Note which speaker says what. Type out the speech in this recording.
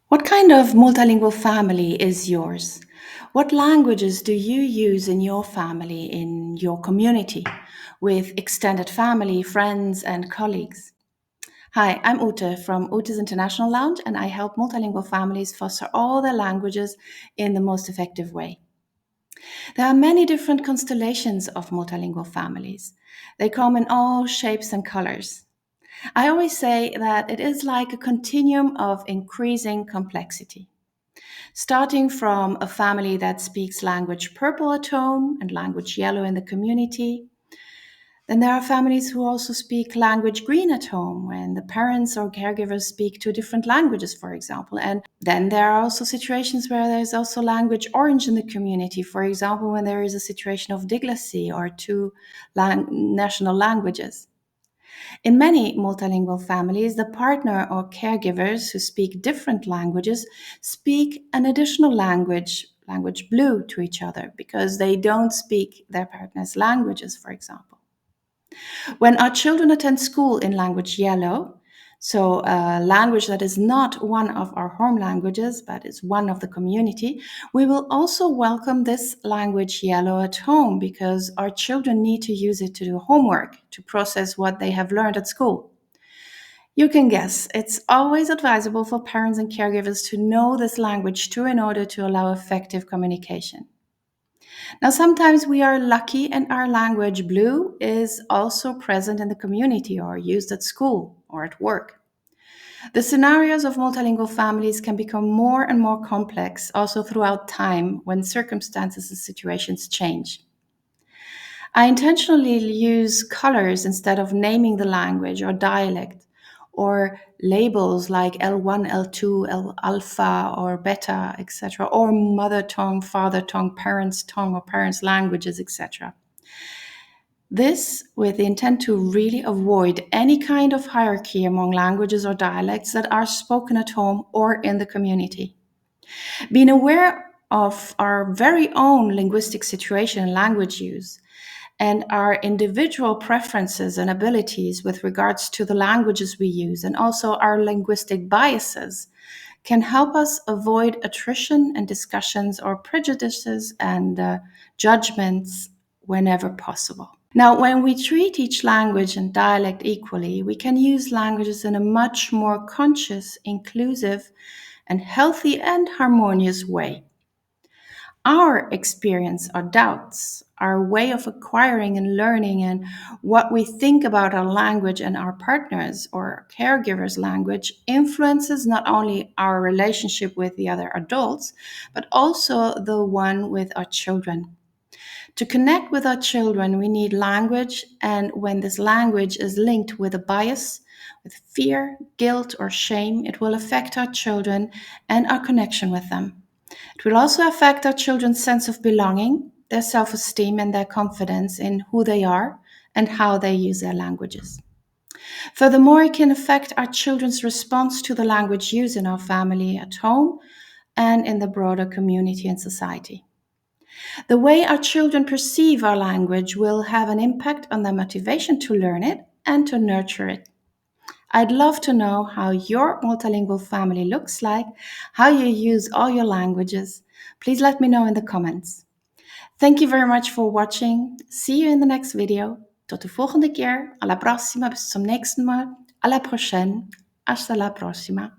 Speaker 1: What kind of multilingual family is yours? What languages do you use in your family, in your community, with extended family, friends, and colleagues? Hi, I'm Ute from Ute's International Lounge, and I help multilingual families foster all their languages in the most effective way. There are many different constellations of multilingual families. They come in all shapes and colors. I always say that it is like a continuum of increasing complexity. Starting from a family that speaks language purple at home and language yellow in the community. Then there are families who also speak language green at home when the parents or caregivers speak two different languages, for example. And then there are also situations where there's also language orange in the community, for example, when there is a situation of diglossy or two national languages. In many multilingual families, the partner or caregivers who speak different languages speak an additional language, language blue, to each other because they don't speak their partner's languages, for example. When our children attend school in language yellow, so a language that is not one of our home languages, but is one of the community, we will also welcome this language yellow at home because our children need to use it to do homework, to process what they have learned at school. You can guess, it's always advisable for parents and caregivers to know this language too in order to allow effective communication. Now, sometimes we are lucky and our language blue is also present in the community or used at school or at work. The scenarios of multilingual families can become more and more complex also throughout time when circumstances and situations change. I intentionally use colors instead of naming the language or dialect, or labels like L1, L2, L alpha or beta, etc., or mother tongue, father tongue, or parents' languages, etc. This with the intent to really avoid any kind of hierarchy among languages or dialects that are spoken at home or in the community. Being aware of our very own linguistic situation and language use, and our individual preferences and abilities with regards to the languages we use, and also our linguistic biases, can help us avoid attrition and discussions or prejudices and judgments whenever possible. Now, when we treat each language and dialect equally, we can use languages in a much more conscious, inclusive, and healthy and harmonious way. Our experience, our doubts, our way of acquiring and learning, and what we think about our language and our partners or caregivers' language influences not only our relationship with the other adults, but also the one with our children. To connect with our children, we need language, and when this language is linked with a bias, with fear, guilt, or shame, it will affect our children and our connection with them. It will also affect our children's sense of belonging, their self esteem, and their confidence in who they are and how they use their languages. Furthermore, it can affect our children's response to the language used in our family, at home, and in the broader community and society. The way our children perceive our language will have an impact on their motivation to learn it and to nurture it. I'd love to know how your multilingual family looks like, how you use all your languages. Please let me know in the comments. Thank you very much for watching. See you in the next video. Tot de volgende keer. A la próxima. Bis zum nächsten Mal. A la prochaine. Hasta la próxima.